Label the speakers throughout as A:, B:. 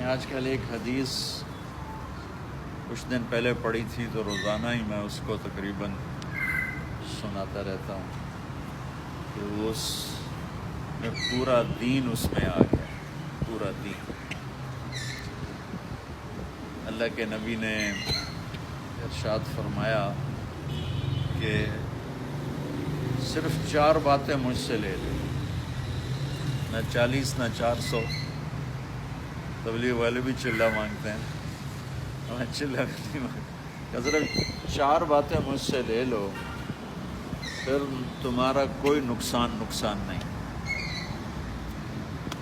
A: نے آج کل ایک حدیث کچھ دن پہلے پڑھی تھی تو روزانہ ہی میں اس کو تقریباً سناتا رہتا ہوں کہ اس میں پورا دین اس میں آ گیا، پورا دین۔ اللہ کے نبی نے ارشاد فرمایا کہ صرف 4 باتیں مجھ سے لے لو، نہ 40 نہ 400۔ تبلیغ والے بھی چلہ مانگتے ہیں، میں چلہ نہیں مانگتا، صرف 4 باتیں مجھ سے لے لو، پھر تمہارا کوئی نقصان نہیں،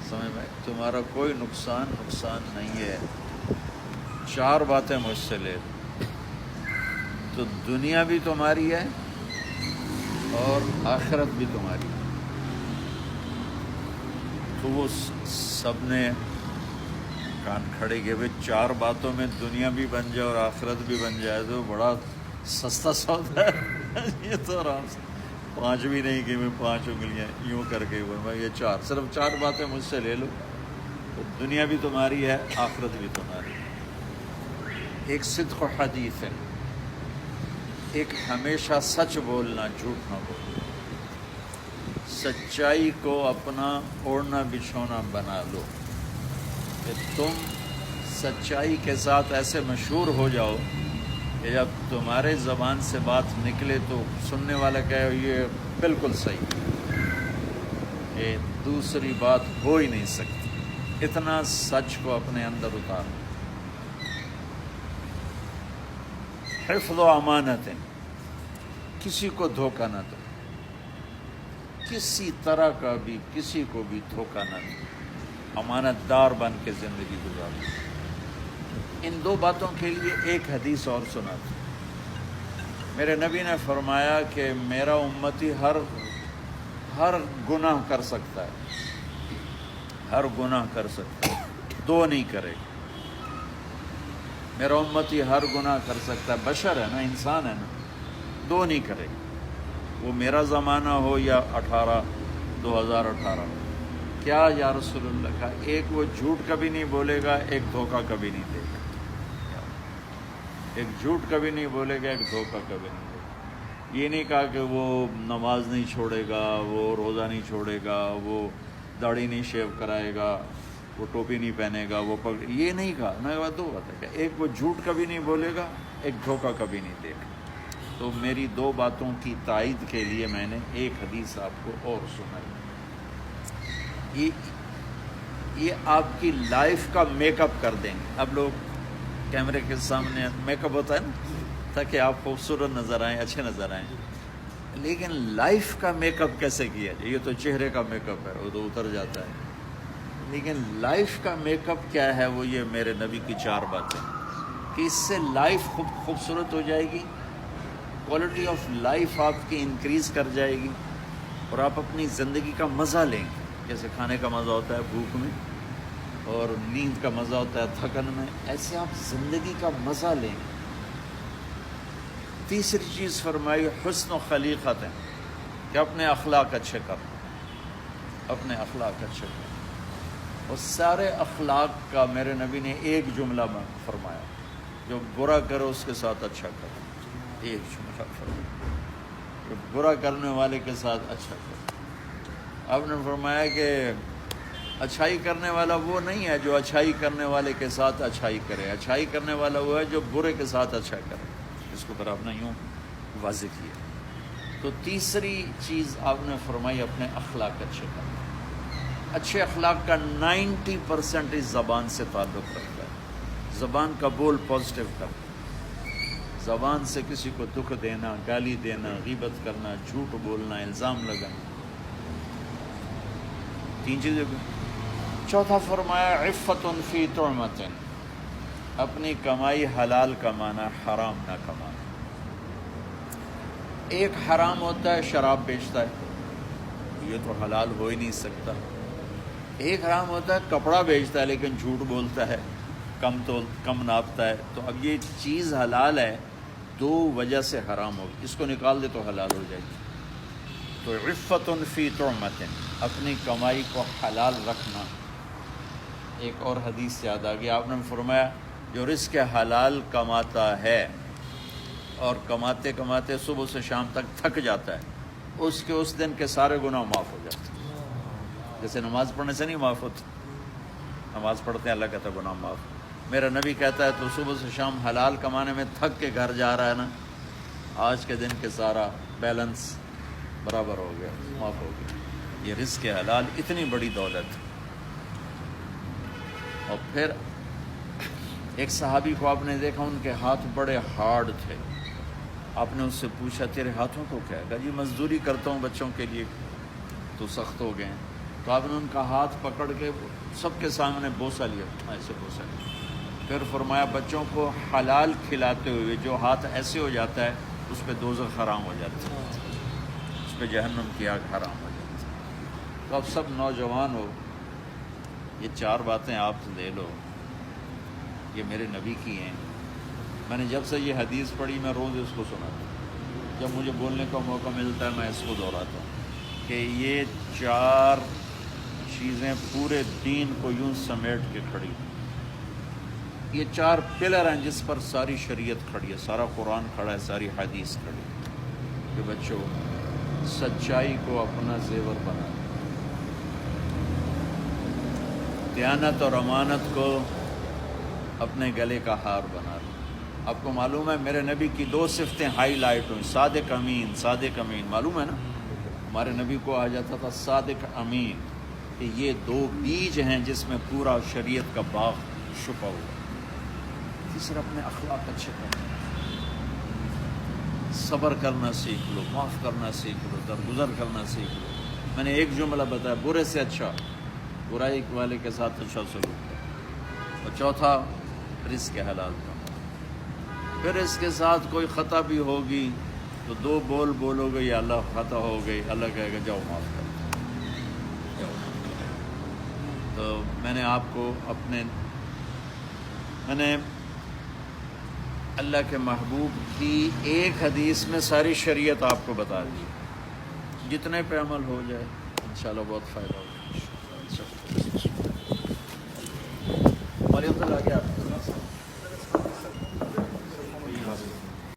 A: سمجھ میں، تمہارا کوئی نقصان نہیں ہے۔ 4 باتیں مجھ سے لے لو تو دنیا بھی تمہاری ہے اور آخرت بھی تمہاری ہے۔ تو وہ سب نے کان کھڑے کیے، بھائی 4 باتوں میں دنیا بھی بن جائے اور آخرت بھی بن جائے تو بڑا سستا سودا ہے۔ یہ تو آرام سے 5 بھی نہیں کہ میں 5 انگلیاں یوں کر کے میں یہ 4، صرف 4 باتیں مجھ سے لے لو تو دنیا بھی تمہاری ہے، آخرت بھی تمہاری ہے۔ ایک صدق و حدیث ہے، ایک ہمیشہ سچ بولنا، جھوٹ نہ بولنا، سچائی کو اپنا اوڑھنا بچھونا بنا لو کہ تم سچائی کے ساتھ ایسے مشہور ہو جاؤ کہ جب تمہارے زبان سے بات نکلے تو سننے والا کہے یہ بالکل صحیح ہے، کہ دوسری بات ہو ہی نہیں سکتی۔ اتنا سچ کو اپنے اندر اتارو۔ حفظ و امانت، کسی کو دھوکہ نہ دو، کسی طرح کا بھی کسی کو بھی دھوکہ نہ دو، امانت دار بن کے زندگی گزارو۔ ان 2 باتوں کے لیے ایک حدیث اور سنا تھا۔ میرے نبی نے فرمایا کہ میرا امتی ہر گناہ کر سکتا ہے، ہر گناہ کر سکتا ہے، 2 نہیں کرے گا۔ میرا امتی ہر گناہ کر سکتا ہے، بشر ہے نا، انسان ہے نا، 2 نہیں کرے گا، وہ میرا زمانہ ہو یا 2018 ہو۔ کیا یا رسول اللہ کا؟ ایک وہ جھوٹ کبھی نہیں بولے گا، ایک دھوکہ کبھی نہیں دے گا۔ ایک جھوٹ کبھی نہیں بولے گا، ایک دھوکہ کبھی نہیں دے گا۔ یہ نہیں کہا کہ وہ نماز نہیں چھوڑے گا، وہ روزہ نہیں چھوڑے گا، وہ داڑھی نہیں شیو کرائے گا، وہ ٹوپی نہیں پہنے گا، یہ نہیں کہا نا۔ 2 بات ہے کہ ایک وہ جھوٹ کبھی نہیں بولے گا، ایک دھوکہ کبھی نہیں دے گا۔ تو میری 2 باتوں کی تائید کے لیے میں نے ایک حدیث آپ کو اور سنائی۔ یہ آپ کی لائف کا میک اپ کر دیں گے۔ اب لوگ کیمرے کے سامنے میک اپ ہوتا ہے نا، تاکہ آپ خوبصورت نظر آئیں، اچھے نظر آئیں، لیکن لائف کا میک اپ کیسے کیا جائے؟ یہ تو چہرے کا میک اپ ہے، وہ تو اتر جاتا ہے، لیکن لائف کا میک اپ کیا ہے؟ وہ یہ میرے نبی کی 4 باتیں کہ اس سے لائف خوبصورت ہو جائے گی، کوالٹی آف لائف آپ کی انکریز کر جائے گی، اور آپ اپنی زندگی کا مزہ لیں گے۔ جیسے کھانے کا مزہ ہوتا ہے بھوک میں، اور نیند کا مزہ ہوتا ہے تھکن میں، ایسے آپ زندگی کا مزہ لیں گے۔ تیسری چیز فرمائی حسن و خلیقت ہے، کہ اپنے اخلاق اچھے کرو، اپنے اخلاق اچھے کرو۔ اور سارے اخلاق کا میرے نبی نے ایک جملہ میں فرمایا، جو برا کرو اس کے ساتھ اچھا کرو۔ ایک جملہ فرمایا، جو برا کرنے والے کے ساتھ اچھا کرو۔ آپ نے فرمایا کہ اچھائی کرنے والا وہ نہیں ہے جو اچھائی کرنے والے کے ساتھ اچھائی کرے، اچھائی کرنے والا وہ ہے جو برے کے ساتھ اچھا کرے۔ اس کو پھر آپ نے یوں واضح کیا۔ تو تیسری چیز آپ نے فرمائی اپنے اخلاق اچھے کرنا۔ اچھے اخلاق کا 90% اس زبان سے تعلق رکھتا ہے۔ زبان کا بول پازیٹیو کرنا، زبان سے کسی کو دکھ دینا، گالی دینا، غیبت کرنا، جھوٹ بولنا، الزام لگانا، 3 چیزیں۔ چوتھا فرمایا عفت فی طعمۃ، اپنی کمائی حلال کمانا، حرام نہ کمانا۔ ایک حرام ہوتا ہے شراب بیچتا ہے، یہ تو حلال ہو ہی نہیں سکتا۔ ایک حرام ہوتا ہے کپڑا بیچتا ہے لیکن جھوٹ بولتا ہے، کم ناپتا ہے، تو اب یہ چیز حلال ہے، 2 وجہ سے حرام ہوگی، اس کو نکال دے تو حلال ہو جائے گی۔ تو عفت فی طعمۃ، اپنی کمائی کو حلال رکھنا، ایک اور حدیث یاد آ گئی، آپ نے فرمایا جو رزق حلال کماتا ہے اور کماتے کماتے صبح سے شام تک تھک جاتا ہے، اس کے اس دن کے سارے گناہ معاف ہو جاتے ہیں۔ جیسے نماز پڑھنے سے نہیں معاف ہوتی، نماز پڑھتے ہیں اللہ کہتا ہے گناہ معاف۔ میرا نبی کہتا ہے تو صبح سے شام حلال کمانے میں تھک کے گھر جا رہا ہے نا، آج کے دن کے سارا بیلنس برابر ہو گیا، معاف ہو گیا۔ یہ رزق حلال اتنی بڑی دولت۔ اور پھر ایک صحابی کو آپ نے دیکھا، ان کے ہاتھ بڑے ہارڈ تھے، آپ نے اس سے پوچھا تیرے ہاتھوں کو کیا ہے؟ کہا جی مزدوری کرتا ہوں بچوں کے لیے، تو سخت ہو گئے ہیں۔ تو آپ نے ان کا ہاتھ پکڑ کے سب کے سامنے بوسہ لیا، ایسے بوسہ لیا، پھر فرمایا بچوں کو حلال کھلاتے ہوئے جو ہاتھ ایسے ہو جاتا ہے اس پہ دوزخ حرام ہو جاتا ہے، اس پہ جہنم کی آگ حرام ہو جاتی ہے۔ تو اب سب نوجوان ہو، یہ 4 باتیں آپ لے لو، یہ میرے نبی کی ہیں۔ میں نے جب سے یہ حدیث پڑھی میں روز اس کو سناتا ہوں، جب مجھے بولنے کا موقع ملتا ہے میں اس کو دہراتا ہوں کہ یہ 4 چیزیں پورے دین کو یوں سمیٹ کے کھڑی، یہ 4 پلر ہیں جس پر ساری شریعت کھڑی ہے، سارا قرآن کھڑا ہے، ساری حدیث کھڑی ہے کہ بچوں سچائی کو اپنا زیور بنا، دیانت اور امانت کو اپنے گلے کا ہار بنا لو۔ آپ کو معلوم ہے میرے نبی کی 2 صفتیں ہائی لائٹ ہوئیں، صادق امین، صادق امین، معلوم ہے نا؟ ہمارے نبی کو آ جاتا تھا صادق امین، کہ یہ 2 بیج ہیں جس میں پورا شریعت کا باغ چھپا ہوا۔ تیسرا اپنے اخلاق اچھے کرنا، صبر کرنا سیکھ لو، معاف کرنا سیکھ لو، درگزر کرنا سیکھ لو۔ میں نے ایک جملہ بتایا، برے سے اچھا، برائی والے کے ساتھ اچھا سلوک کرو۔ اور چوتھا رزق حلال کا، پھر اس کے ساتھ کوئی خطا بھی ہوگی تو 2 بول بولو گے یا اللہ خطا ہو گئی، اللہ کہے گا جاؤ معاف کر دو۔ تو میں نے آپ کو میں نے اللہ کے محبوب کی ایک حدیث میں ساری شریعت آپ کو بتا دی، جتنے پہ عمل ہو جائے انشاءاللہ بہت فائدہ ہوگا۔ مریم صلی اللہ